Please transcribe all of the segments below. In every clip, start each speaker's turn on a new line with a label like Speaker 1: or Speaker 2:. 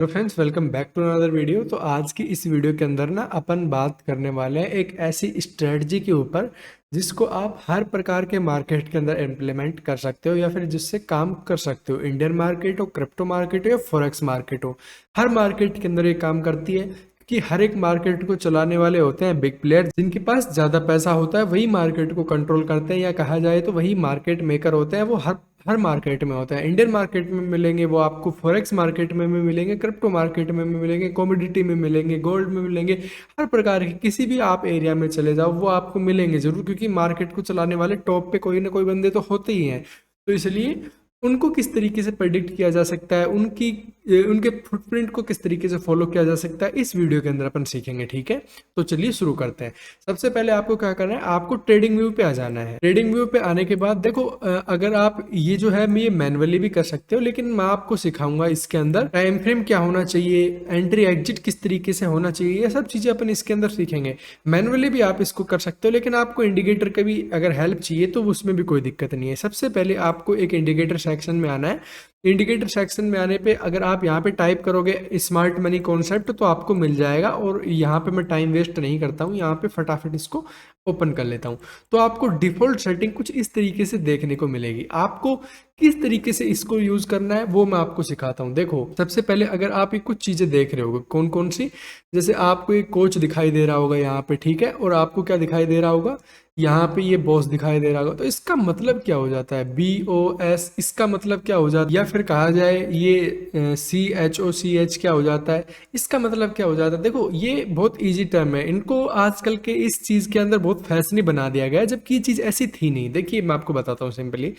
Speaker 1: तो friends welcome back to another video. तो आज की इस वीडियो के अंदर ना अपन बात करने वाले हैं एक ऐसी स्ट्रेटजी के ऊपर जिसको आप हर प्रकार के मार्केट के अंदर इम्प्लीमेंट कर सकते हो या फिर जिससे काम कर सकते हो। इंडियन मार्केट हो, क्रिप्टो मार्केट हो या फॉरेक्स मार्केट हो, हर मार्केट के अंदर ये काम करती है कि हर एक मार्केट को चलाने वाले होते हैं बिग प्लेयर, जिनके पास ज़्यादा पैसा होता है वही मार्केट को कंट्रोल करते हैं, या कहा जाए तो वही मार्केट मेकर होते हैं। वो हर हर मार्केट में होता है। इंडियन मार्केट में मिलेंगे वो आपको, फॉरेक्स मार्केट में भी मिलेंगे, क्रिप्टो मार्केट में भी मिलेंगे, कमोडिटी में मिलेंगे, गोल्ड में मिलेंगे। हर प्रकार के किसी भी आप एरिया में चले जाओ वो आपको मिलेंगे जरूर, क्योंकि मार्केट को चलाने वाले टॉप पे कोई ना कोई बंदे तो होते ही हैं। तो इसलिए उनको किस तरीके से प्रेडिक्ट किया जा सकता है, उनके फुटप्रिंट को किस तरीके से फॉलो किया जा सकता है, इस वीडियो के अंदर अपन सीखेंगे। ठीक है, तो चलिए शुरू करते हैं। सबसे पहले आपको क्या करना है, आपको ट्रेडिंग व्यू पे आ जाना है। ट्रेडिंग व्यू पे आने के बाद देखो, अगर आप ये जो है मैं ये मैनुअली भी कर सकते हो, लेकिन मैं आपको सिखाऊंगा इसके अंदर टाइम फ्रेम क्या होना चाहिए, एंट्री एग्जिट किस तरीके से होना चाहिए, ये सब चीजें अपन इसके अंदर सीखेंगे। मैनुअली भी आप इसको कर सकते हो, लेकिन आपको इंडिकेटर का भी अगर हेल्प चाहिए तो उसमें भी कोई दिक्कत नहीं है। सबसे पहले आपको एक इंडिकेटर सेक्शन में आना है। इंडिकेटर सेक्शन में आने पे अगर आप यहाँ पे टाइप करोगे स्मार्ट मनी कॉन्सेप्ट तो आपको मिल जाएगा, और यहाँ पे मैं टाइम वेस्ट नहीं करता हूँ, यहाँ पे फटाफट इसको ओपन कर लेता हूँ। तो आपको डिफॉल्ट सेटिंग कुछ इस तरीके से देखने को मिलेगी। आपको किस तरीके से इसको यूज करना है वो मैं आपको सिखाता हूँ। देखो, सबसे पहले अगर आप ये कुछ चीजें देख रहे होगे, कौन कौन सी, जैसे आपको एक कोच दिखाई दे रहा होगा यहाँ पे, ठीक है, और आपको क्या दिखाई दे रहा होगा, यहाँ पे ये बॉस दिखाई दे रहा होगा। तो इसका मतलब क्या हो जाता है, BOS, इसका मतलब क्या हो जाता है, या फिर कहा जाए ये CHOCH क्या हो जाता है, इसका मतलब क्या हो जाता है। देखो, ये बहुत इजी टर्म है, इनको आजकल के इस चीज के अंदर बहुत फैशनी बना दिया गया है, जबकि ये चीज ऐसी थी नहीं। देखिए मैं आपको बताता हूँ सिंपली,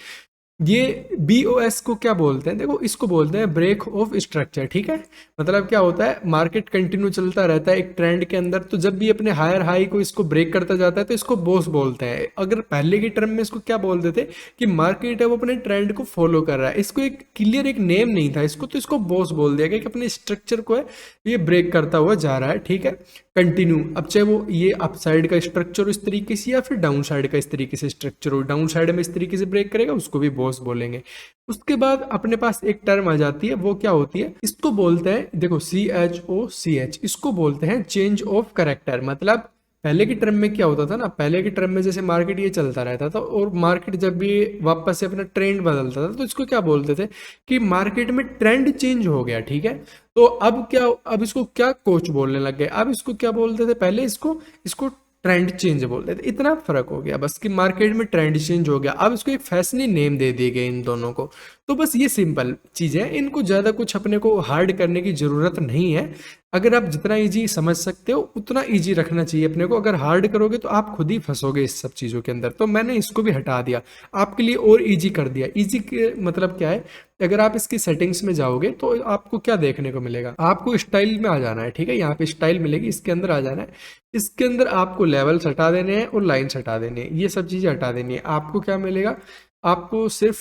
Speaker 1: ये BOS को क्या बोलते हैं, देखो इसको बोलते हैं ब्रेक ऑफ स्ट्रक्चर। ठीक है, मतलब क्या होता है, मार्केट कंटिन्यू चलता रहता है एक ट्रेंड के अंदर, तो जब भी अपने हायर हाई को इसको ब्रेक करता जाता है तो इसको बॉस बोलते हैं। अगर पहले के टर्म में इसको क्या बोलते थे कि मार्केट है वो अपने ट्रेंड को फॉलो कर रहा है, इसको एक क्लियर एक नेम नहीं था इसको, तो इसको बॉस बोल दिया गया कि अपने स्ट्रक्चर को है ये ब्रेक करता हुआ जा रहा है। ठीक है, कंटिन्यू, अब चाहे वो ये अप साइड का स्ट्रक्चर हो इस तरीके से, या फिर डाउन साइड का इस तरीके से स्ट्रक्चर हो, डाउन साइड में इस तरीके से ब्रेक करेगा उसको भी बॉस बोलेंगे। उसके बाद अपने पास एक टर्म आ जाती है, वो क्या होती है, इसको बोलते हैं, देखो CHOCH, इसको बोलते हैं चेंज ऑफ करेक्टर। मतलब पहले की टर्म में क्या होता था ना, पहले की टर्म में जैसे मार्केट ये चलता रहता था, और मार्केट जब भी वापस से अपना ट्रेंड बदलता था तो इसको क्या बोलते थे कि मार्केट में ट्रेंड चेंज हो गया। ठीक है, तो अब क्या, अब इसको क्या कोच बोलने लग गए, अब इसको क्या बोलते थे, पहले इसको इसको ट्रेंड चेंज बोलते थे। इतना फर्क हो गया बस कि मार्केट में ट्रेंड चेंज हो गया, अब इसको एक फैशनी नेम दे दिए गए इन दोनों को। तो बस ये सिंपल चीजें हैं, इनको ज्यादा कुछ अपने को हार्ड करने की जरूरत नहीं है। अगर आप जितना इजी समझ सकते हो उतना इजी रखना चाहिए अपने को, अगर हार्ड करोगे तो आप खुद ही फंसोगे इस सब चीजों के अंदर। तो मैंने इसको भी हटा दिया, आपके लिए और इजी कर दिया। इजी के मतलब क्या है, अगर आप इसकी सेटिंग्स में जाओगे तो आपको क्या देखने को मिलेगा, आपको स्टाइल में आ जाना है। ठीक है, यहाँ पे स्टाइल मिलेगी, इसके अंदर आ जाना है। इसके अंदर आपको लेवल्स हटा देने हैं और लाइन्स हटा देनी है, ये सब चीजें हटा देनी है। आपको क्या मिलेगा, आपको सिर्फ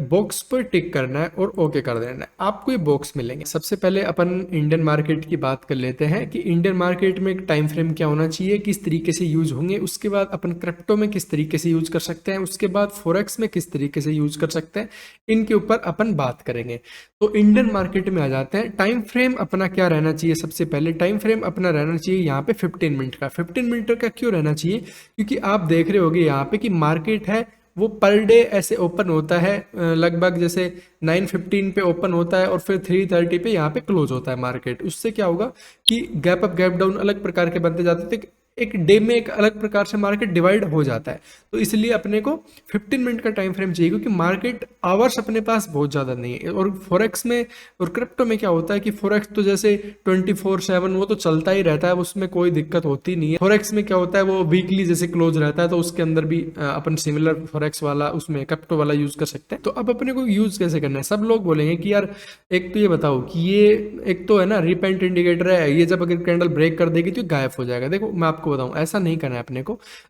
Speaker 1: बॉक्स पर टिक करना है और ओके कर देना है, आपको ये बॉक्स मिलेंगे। सबसे पहले अपन इंडियन मार्केट की बात कर लेते हैं कि इंडियन मार्केट में एक टाइम फ्रेम क्या होना चाहिए, किस तरीके से यूज होंगे। उसके बाद अपन क्रिप्टो में किस तरीके से यूज कर सकते हैं, उसके बाद फॉरेक्स में किस तरीके से यूज कर सकते हैं, इनके ऊपर अपन बात करेंगे। तो इंडियन मार्केट में आ जाते हैं। टाइम फ्रेम अपना क्या रहना चाहिए, सबसे पहले टाइम फ्रेम अपना रहना चाहिए यहाँ पे 15 मिनट का। 15 मिनट का क्यों रहना चाहिए, क्योंकि आप देख रहे होगे यहाँ पे कि मार्केट है वो पर डे ऐसे ओपन होता है, लगभग जैसे 9:15 पे ओपन होता है और फिर 3:30 पे यहाँ पे क्लोज होता है मार्केट। उससे क्या होगा कि गैप अप गैप डाउन अलग प्रकार के बनते जाते थे, एक डे में एक अलग प्रकार से मार्केट डिवाइड हो जाता है। तो इसलिए अपने को 15 मिनट का टाइम फ्रेम चाहिए, क्योंकि मार्केट आवर्स अपने पास बहुत ज़्यादा नहीं है। और फॉरेक्स में और क्रिप्टो में क्या होता है कि फॉरेक्स तो जैसे 24/7 वो तो चलता ही रहता है, उसमें कोई दिक्कत होती नहीं है। फॉरेक्स में क्या होता है, वो वीकली जैसे क्लोज रहता है, तो उसके अंदर भी अपन सिमिलर फॉरेक्स वाला उसमें क्रिप्टो वाला यूज कर सकते हैं। तो अब अपने को यूज कैसे करना है, सब लोग बोलेंगे कि यार एक तो ये बताओ कि ये एक तो है ना रिपेंट इंडिकेटर है, ये जब अगर कैंडल ब्रेक कर देगी तो गायब हो जाएगा। देखो मैं आपको बताऊं, ऐसा नहीं करना है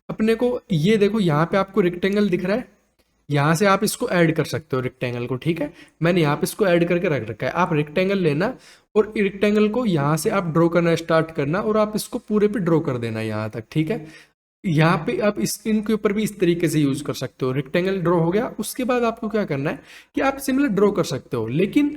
Speaker 1: अपने को ये देखो, यहाँ पे आपको रेक्टेंगल दिख रहा है, यहाँ से आप इसको ऐड कर सकते हो रेक्टेंगल को। ठीक है, मैंने यहाँ पे इसको ऐड करके रख रखा है। आप रेक्टेंगल लेना और रेक्टेंगल को यहाँ से आप ड्रॉ करना स्टार्ट करना, और आप इसको पूरे पे ड्रॉ कर देना यहाँ तक। ठीक है, यहाँ पे आप इस इनके ऊपर भी इस तरीके से यूज कर सकते हो। रेक्टेंगल ड्रॉ हो गया, उसके बाद आपको क्या करना है कि आप सिमिलर ड्रॉ कर सकते हो, लेकिन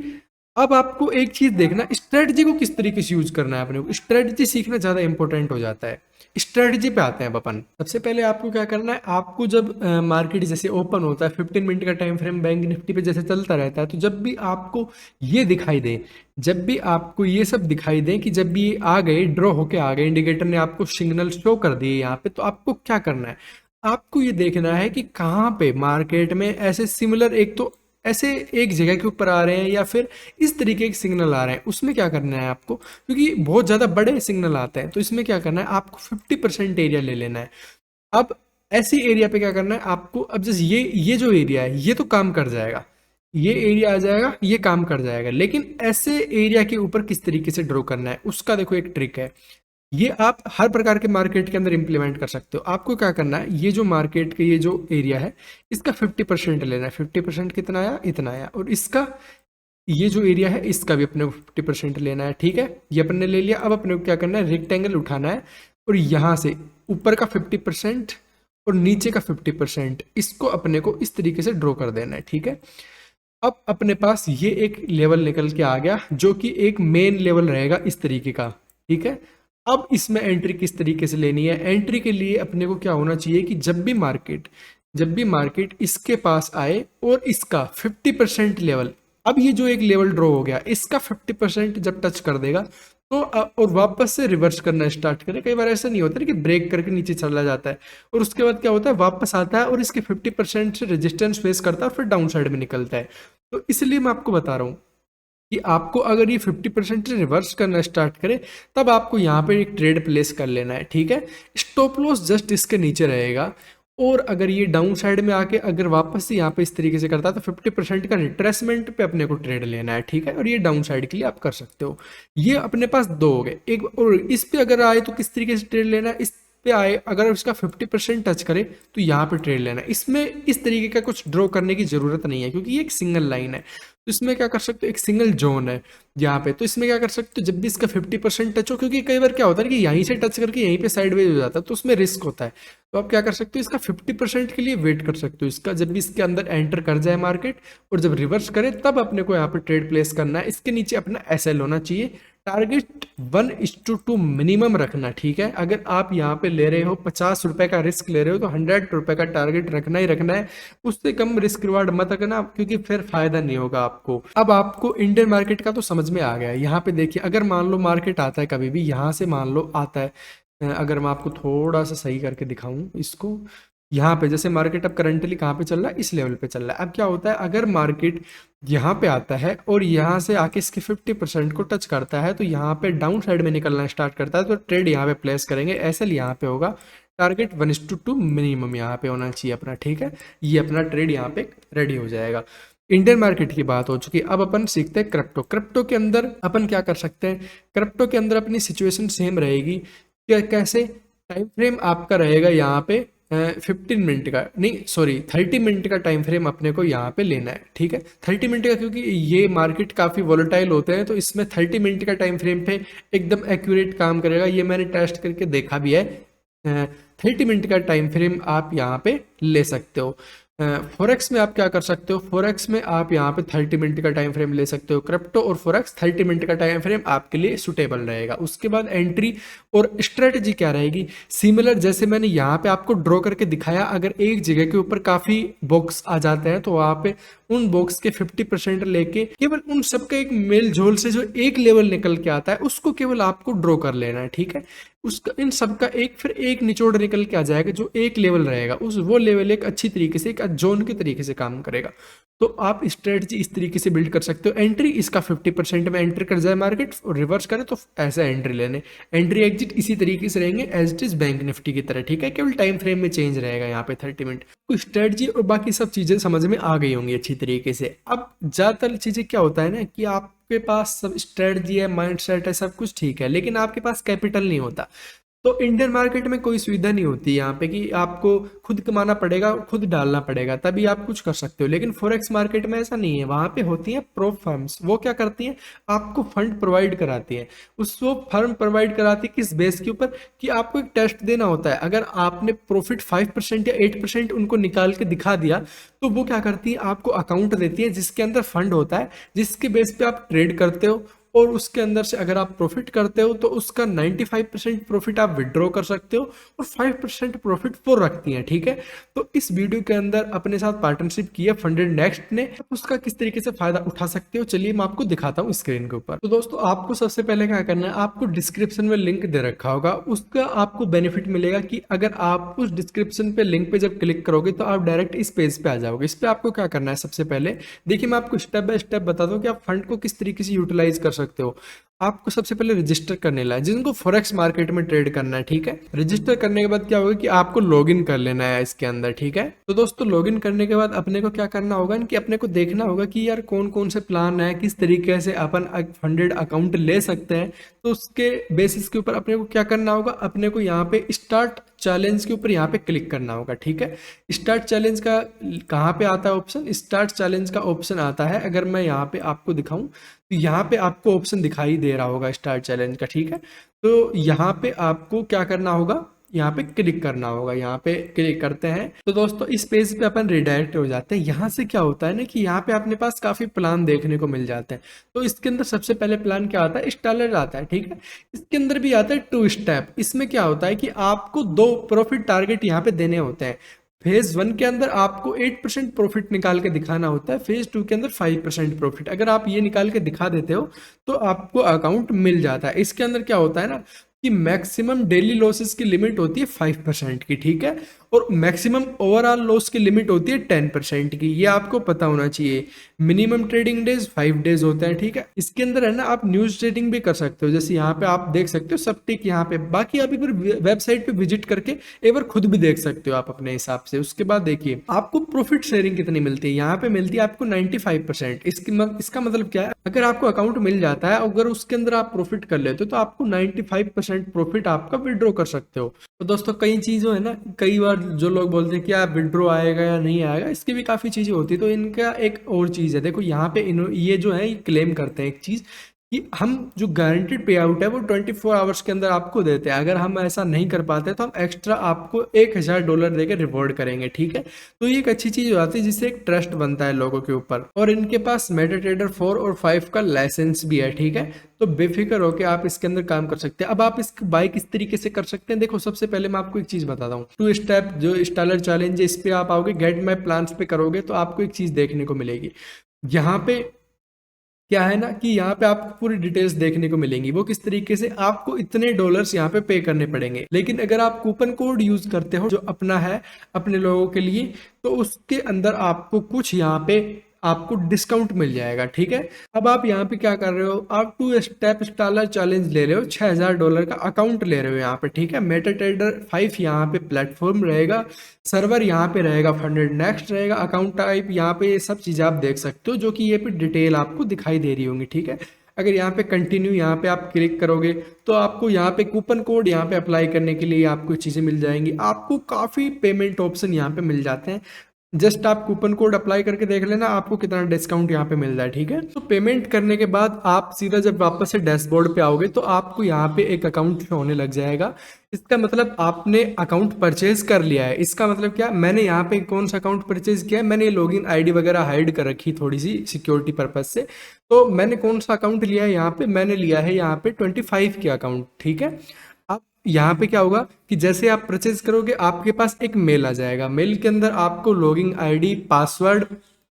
Speaker 1: अब आपको एक चीज देखना, स्ट्रेटजी को किस तरीके से यूज करना है अपने को, स्ट्रेटजी सीखना ज्यादा इंपॉर्टेंट हो जाता है। स्ट्रेटजी पे आते हैं अब अपन। सबसे पहले आपको क्या करना है, आपको जब मार्केट जैसे ओपन होता है 15 मिनट का टाइम फ्रेम बैंक निफ्टी पे जैसे चलता रहता है, तो जब भी आपको ये दिखाई दे, जब भी आपको ये सब दिखाई दे कि जब भी ये आ गए, ड्रॉ होके आ गए, इंडिकेटर ने आपको सिग्नल शो कर दिए यहाँ पे, तो आपको क्या करना है, आपको ये देखना है कि कहाँ पे मार्केट में ऐसे सिमिलर, एक तो ऐसे एक जगह के ऊपर आ रहे हैं या फिर इस तरीके के सिग्नल आ रहे हैं, उसमें क्या करना है आपको, क्योंकि बहुत ज़्यादा बड़े सिग्नल आते हैं, तो इसमें क्या करना है, आपको 50% एरिया ले लेना है। अब ऐसी एरिया पे क्या करना है आपको, अब जैसे ये जो एरिया है ये तो काम कर जाएगा, ये एरिया आ जाएगा, ये काम कर जाएगा, लेकिन ऐसे एरिया के ऊपर किस तरीके से ड्रॉ करना है उसका देखो एक ट्रिक है। ये आप हर प्रकार के मार्केट के अंदर इंप्लीमेंट कर सकते हो। आपको क्या करना है, ये जो मार्केट के ये जो एरिया है इसका 50% लेना है। 50% कितना आया, इतना आया, और इसका ये जो एरिया है इसका भी अपने को 50% लेना है। ठीक है, ये अपने ले लिया। अब अपने को क्या करना है, रेक्टेंगल उठाना है और यहाँ से ऊपर का 50% और नीचे का 50% इसको अपने को इस तरीके से ड्रॉ कर देना है। ठीक है, अब अपने पास ये एक लेवल निकल के आ गया जो कि एक मेन लेवल रहेगा इस तरीके का। ठीक है, अब इसमें एंट्री किस तरीके से लेनी है, एंट्री के लिए अपने को क्या होना चाहिए कि जब भी मार्केट इसके पास आए और इसका 50% लेवल, अब ये जो एक लेवल ड्रॉ हो गया इसका 50% जब टच कर देगा तो और वापस से रिवर्स करना स्टार्ट करे। कई बार ऐसा नहीं होता है कि ब्रेक करके नीचे चला जाता है और उसके बाद क्या होता है, वापस आता है और इसके 50% से रेजिस्टेंस फेस करता है और फिर डाउन साइड में निकलता है। तो इसलिए मैं आपको बता रहा हूँ कि आपको अगर ये 50% रिवर्स करना स्टार्ट करे तब आपको यहाँ पे एक ट्रेड प्लेस कर लेना है। ठीक है, स्टॉप लॉस जस्ट इसके नीचे रहेगा, और अगर ये डाउन साइड में आके अगर वापस से यहाँ पे इस तरीके से करता है तो 50% का रिट्रेसमेंट पे अपने को ट्रेड लेना है। ठीक है, और ये डाउन साइड के लिए आप कर सकते हो। ये अपने पास दो हो गए। एक और इस पे अगर आए तो किस तरीके से ट्रेड लेना है, इस पे आए अगर उसका 50% टच करे तो यहाँ पे ट्रेड लेना है। इसमें इस तरीके का कुछ ड्रॉ करने की जरूरत नहीं है क्योंकि ये एक सिंगल लाइन है। तो इसमें क्या कर सकते हो, एक सिंगल जोन है यहाँ पे, तो इसमें क्या कर सकते हो, जब भी इसका 50% टच हो, क्योंकि कई बार क्या होता है कि यहीं से टच करके यहीं पे साइडवेज हो जाता है तो उसमें रिस्क होता है। तो आप क्या कर सकते हो, इसका 50% के लिए वेट कर सकते हो, इसका जब भी इसके अंदर एंटर कर जाए मार्केट और जब रिवर्स करे तब अपने को यहाँ पे ट्रेड प्लेस करना है। इसके नीचे अपना एसएल होना चाहिए, टारगेट 1:2 मिनिमम रखना। ठीक है, अगर आप यहाँ पे ले रहे हो 50 रुपए का रिस्क ले रहे हो तो 100 रुपए का टारगेट रखना ही रखना है, उससे कम रिस्क रिवार्ड मत रखना क्योंकि फिर फायदा नहीं होगा आपको। अब आपको इंडियन मार्केट का तो समझ में आ गया है। यहाँ पे देखिए, अगर मान लो मार्केट आता है कभी भी यहाँ से, मान लो आता है, अगर मैं आपको थोड़ा सा सही करके दिखाऊं इसको, यहाँ पे जैसे मार्केट अब करंटली कहाँ पे चल रहा है, इस लेवल पे चल रहा है। अब क्या होता है, अगर मार्केट यहाँ पे आता है और यहाँ से आके इसके 50% को टच करता है तो यहाँ पे डाउन साइड में निकलना स्टार्ट करता है, तो ट्रेड यहाँ पे प्लेस करेंगे, एसएल यहाँ पे होगा, टारगेट 1:2 मिनिमम यहाँ पे होना चाहिए अपना। ठीक है, ये अपना ट्रेड यहाँ पे रेडी हो जाएगा। इंडियन मार्केट की बात हो चुकी है, अब अपन सीखते हैं क्रिप्टो। क्रिप्टो के अंदर अपन क्या कर सकते हैं, क्रिप्टो के अंदर अपनी सिचुएशन सेम रहेगी। कैसे, टाइम फ्रेम आपका रहेगा यहाँ पे 15 मिनट का, नहीं सॉरी 30 मिनट का टाइम फ्रेम अपने को यहाँ पे लेना है। ठीक है, 30 मिनट का, क्योंकि ये मार्केट काफ़ी वॉलेटाइल होते हैं तो इसमें 30 मिनट का टाइम फ्रेम पे एकदम एक्यूरेट काम करेगा। ये मैंने टेस्ट करके देखा भी है। 30 मिनट का टाइम फ्रेम आप यहाँ पे ले सकते हो। फॉरेक्स में आप क्या कर सकते हो, फॉरेक्स में आप यहाँ पे 30 मिनट का टाइम फ्रेम ले सकते हो। क्रिप्टो और फॉरेक्स 30 मिनट का टाइम फ्रेम आपके लिए सुटेबल रहेगा। उसके बाद एंट्री और स्ट्रेटजी क्या रहेगी, सिमिलर जैसे मैंने यहाँ पे आपको ड्रॉ करके दिखाया। अगर एक जगह के ऊपर काफी बॉक्स आ जाते हैं तो वहां पे उन बॉक्स के 50% लेके केवल उन सबका एक मेल झोल से जो एक लेवल निकल के आता है उसको केवल आपको ड्रॉ कर लेना है। ठीक है, उसका इन सबका एक फिर एक निचोड़ निकल के आ जाएगा जो एक लेवल रहेगा, उस वो लेवल एक अच्छी तरीके से एक जोन के तरीके से काम करेगा। तो आप स्ट्रेटजी इस तरीके से बिल्ड कर सकते हो। एंट्री इसका 50% में एंटर कर जाए मार्केट और रिवर्स करे तो ऐसा एंट्री लेने, एंट्री एग्जिट इसी तरीके से रहेंगे as it is bank Nifty की तरह। ठीक है, केवल टाइम फ्रेम में चेंज रहेगा यहाँ पे 30 मिनट। तो स्ट्रेटजी और बाकी सब चीजें समझ में आ गई होंगी अच्छी तरीके से। अब ज्यादातर चीजें क्या होता है ना कि आपके पास सब स्ट्रेटजी है, माइंड सेट है, सब कुछ ठीक है, लेकिन आपके पास कैपिटल नहीं होता। तो इंडियन मार्केट में कोई सुविधा नहीं होती यहाँ पे कि आपको खुद कमाना पड़ेगा, खुद डालना पड़ेगा तभी आप कुछ कर सकते हो। लेकिन फॉरेक्स मार्केट में ऐसा नहीं है, वहां पे होती हैं प्रो फर्म्स। वो क्या करती हैं, आपको फंड प्रोवाइड कराती है। उस वो फर्म प्रोवाइड कराती है किस बेस के ऊपर, कि आपको एक टेस्ट देना होता है। अगर आपने प्रॉफिट 5% या 8% उनको निकाल के दिखा दिया, तो वो क्या करती है, आपको अकाउंट देती है जिसके अंदर फंड होता है, जिसके बेस पे आप ट्रेड करते हो। और उसके अंदर से अगर आप प्रॉफिट करते हो तो उसका 95% प्रॉफिट आप विड्रॉ कर सकते हो और 5% प्रॉफिट वो रखती हैं, ठीक है। तो इस वीडियो के अंदर अपने साथ पार्टनरशिप की है फंडेड नेक्स्ट ने, आप उसका किस तरीके से फायदा उठा सकते हो चलिए मैं आपको दिखाता हूँ स्क्रीन के ऊपर। तो दोस्तों आपको सबसे पहले क्या करना है, आपको डिस्क्रिप्शन में लिंक दे रखा होगा, उसका आपको बेनिफिट मिलेगा कि अगर आप उस डिस्क्रिप्शन पे लिंक पे जब क्लिक करोगे तो आप डायरेक्ट इस पेज पे आ जाओगे। इस पे आपको क्या करना है, सबसे पहले देखिए मैं आपको स्टेप बाय स्टेप बता दूं कि आप फंड को किस तरीके से यूटिलाइज कर सकते हो। आपको सबसे पहले रजिस्टर करने ला है, जिनको फॉरेक्स मार्केट में ट्रेड करना है, ठीक है। रजिस्टर करने के बाद क्या होगा कि आपको लॉगिन कर लेना है इसके अंदर, ठीक है। तो दोस्तों लॉगिन करने के बाद अपने को क्या करना होगा कि अपने को देखना होगा कि यार कौन कौन से प्लान है, किस तरीके से अपन फंडेड अकाउंट ले सकते हैं। तो उसके बेसिस के ऊपर अपने को क्या करना होगा, अपने को यहाँ पे स्टार्ट चैलेंज के ऊपर यहाँ पे क्लिक करना होगा, ठीक है। स्टार्ट चैलेंज का कहाँ पे आता है ऑप्शन, स्टार्ट चैलेंज का ऑप्शन आता है, अगर मैं यहाँ पे आपको दिखाऊं तो यहाँ पे आपको ऑप्शन दिखाई दे रहा होगा स्टार्ट चैलेंज का, ठीक है। तो यहाँ पे आपको क्या करना होगा, यहाँ पे क्लिक करना होगा। यहाँ पे क्लिक करते हैं तो दोस्तों इस पेज पे अपन रिडायरेक्ट हो जाते हैं। यहाँ से क्या होता है ना कि यहाँ पे अपने पास काफी प्लान देखने को मिल जाते हैं। तो इसके अंदर सबसे पहले प्लान क्या आता है, स्टालर आता है, ठीक है। इसके अंदर भी आता है 2 स्टेप। इसमें क्या होता है कि आपको 2 प्रॉफिट टारगेट यहाँ पे देने होते हैं। फेज 1 के अंदर आपको 8% प्रॉफिट निकाल के दिखाना होता है, फेज 2 के अंदर 5% प्रॉफिट। अगर आप ये निकाल के दिखा देते हो तो आपको अकाउंट मिल जाता है। इसके अंदर क्या होता है ना कि मैक्सिमम डेली लॉसेस की लिमिट होती है 5% की, ठीक है। और मैक्सिमम ओवरऑल लॉस की लिमिट होती है 10% की, ये आपको पता होना चाहिए। मिनिमम ट्रेडिंग डेज 5 डेज होते हैं, ठीक है। इसके अंदर है ना आप न्यूज ट्रेडिंग भी कर सकते हो, जैसे यहाँ पे आप देख सकते हो सब टिक यहाँ पे। बाकी आप एक बार वेबसाइट पे विजिट करके एक बार खुद भी देख सकते हो आप अपने हिसाब से। उसके बाद देखिए आपको प्रॉफिट शेयरिंग कितनी मिलती है, यहाँ पे मिलती है आपको 95%। इसका मतलब क्या है, अगर आपको अकाउंट मिल जाता है, अगर उसके अंदर आप प्रॉफिट कर लेते हो तो आपको 95% प्रॉफिट आपका विड्रॉ कर सकते हो। तो दोस्तों कई चीज़ों है ना, कई बार जो लोग बोलते हैं कि आप विड्रॉ आएगा या नहीं आएगा, इसकी भी काफ़ी चीज़ें होती है। तो इनका एक और चीज़ है, देखो यहाँ पे ये जो है ये क्लेम करते हैं एक चीज़ कि हम जो गारंटेड पे आउट है वो 24 आवर्स के अंदर आपको देते हैं। अगर हम ऐसा नहीं कर पाते तो हम एक्स्ट्रा आपको $1000 देके रिवॉर्ड करेंगे, ठीक है। तो ये एक अच्छी चीज़ हो जाती है जिससे एक ट्रस्ट बनता है लोगों के ऊपर। और इनके पास मेटाट्रेडर 4 और 5 का लाइसेंस भी है, ठीक है। तो बेफिक्र होकर आप इसके अंदर काम कर सकते हैं। अब आप इसकी बाई किस तरीके से कर सकते हैं, देखो सबसे पहले मैं आपको एक चीज़ बताता हूँ। 2 स्टेप जो स्टालर चैलेंज है, इस पे आप आओगे, गेट माई प्लान्स पे करोगे तो आपको एक चीज़ देखने को मिलेगी। यहाँ पे क्या है ना कि यहाँ पे आपको पूरी डिटेल्स देखने को मिलेंगी, वो किस तरीके से आपको इतने डॉलर्स यहाँ पे पे करने पड़ेंगे। लेकिन अगर आप कूपन कोड यूज करते हो जो अपना है अपने लोगों के लिए, तो उसके अंदर आपको कुछ यहाँ पे आपको डिस्काउंट मिल जाएगा, ठीक है। अब आप यहाँ पे क्या कर रहे हो, आप 2 स्टेप स्टालर चैलेंज ले रहे हो, $6000 का अकाउंट ले रहे हो यहाँ पे, ठीक है। मेटाट्रेडर 5 यहाँ पे प्लेटफॉर्म रहेगा, सर्वर यहाँ पे रहेगा, फंडेड नेक्स्ट रहेगा, अकाउंट टाइप यहाँ पे, ये सब चीज़ें आप देख सकते हो जो कि ये पे डिटेल आपको दिखाई दे रही होंगी, ठीक है। अगर यहाँ पे कंटिन्यू यहाँ पे आप क्लिक करोगे तो आपको यहाँ पे कूपन कोड यहाँ पे अप्लाई करने के लिए आपको चीज़ें मिल जाएंगी। आपको काफ़ी पेमेंट ऑप्शन यहाँ पे मिल जाते हैं। जस्ट आप कूपन कोड अप्लाई करके देख लेना आपको कितना डिस्काउंट यहाँ पे मिल रहा है, ठीक है। तो पेमेंट करने के बाद आप सीधा जब वापस से डैशबोर्ड पे आओगे तो आपको यहाँ पे एक अकाउंट शो होने लग जाएगा। इसका मतलब आपने अकाउंट परचेज कर लिया है। इसका मतलब क्या, मैंने यहाँ पे कौन सा अकाउंट परचेज किया है, मैंने लॉगिन आईडी वगैरह हाइड कर रखी थोड़ी सी सिक्योरिटी पर्पज से। तो मैंने कौन सा अकाउंट लिया है, यहाँ पे मैंने लिया है यहाँ पे 25 के अकाउंट, ठीक है। अब यहाँ पे क्या होगा कि जैसे आप परचेज करोगे आपके पास एक मेल आ जाएगा, मेल के अंदर आपको लॉगिन आईडी पासवर्ड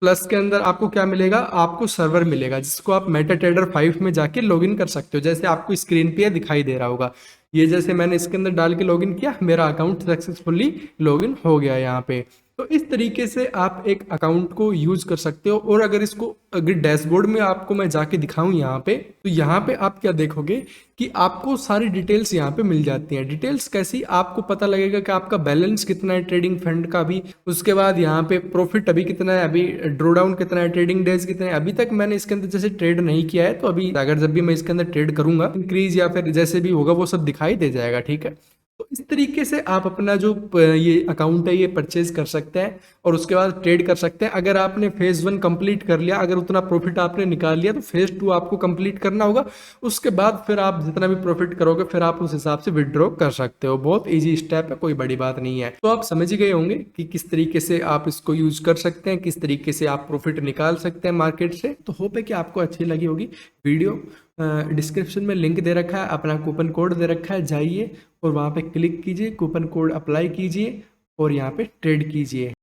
Speaker 1: प्लस के अंदर आपको क्या मिलेगा, आपको सर्वर मिलेगा जिसको आप मेटाट्रेडर 5 में जाके लॉगिन कर सकते हो। जैसे आपको स्क्रीन पे दिखाई दे रहा होगा, ये जैसे मैंने इसके अंदर डाल के लॉगिन किया, मेरा अकाउंट सक्सेसफुली लॉगिन हो गया यहाँ पे। तो इस तरीके से आप एक अकाउंट को यूज कर सकते हो। और अगर इसको अगर डैशबोर्ड में आपको मैं जाके दिखाऊं यहाँ पे, तो यहाँ पे आप क्या देखोगे कि आपको सारी डिटेल्स यहाँ पे मिल जाती हैं। डिटेल्स कैसी, आपको पता लगेगा कि आपका बैलेंस कितना है ट्रेडिंग फंड का भी, उसके बाद यहाँ पे प्रॉफिट अभी कितना है, अभी ड्रॉ डाउन कितना है, ट्रेडिंग डेज कितने हैं। अभी तक मैंने इसके अंदर जैसे ट्रेड नहीं किया है, तो अभी अगर जब भी मैं इसके अंदर ट्रेड करूंगा इंक्रीज या फिर जैसे भी होगा वो सब दिखाई दे जाएगा, ठीक है। तो इस तरीके से आप अपना जो ये अकाउंट है ये परचेज कर सकते हैं और उसके बाद ट्रेड कर सकते हैं। अगर आपने फेज़ 1 कंप्लीट कर लिया, अगर उतना प्रॉफिट आपने निकाल लिया, तो फेज़ 2 आपको कंप्लीट करना होगा। उसके बाद फिर आप जितना भी प्रॉफिट करोगे फिर आप उस हिसाब से विड्रॉ कर सकते हो। बहुत ईजी स्टेप है, कोई बड़ी बात नहीं है। तो आप समझ ही गए होंगे कि किस तरीके से आप इसको यूज कर सकते हैं, किस तरीके से आप प्रॉफिट निकाल सकते हैं मार्केट से। तो होप है कि आपको अच्छी लगी होगी वीडियो। डिस्क्रिप्शन में लिंक दे रखा है, अपना कूपन कोड दे रखा है, जाइए और वहाँ पे क्लिक कीजिए, कूपन कोड अप्लाई कीजिए और यहाँ पे ट्रेड कीजिए।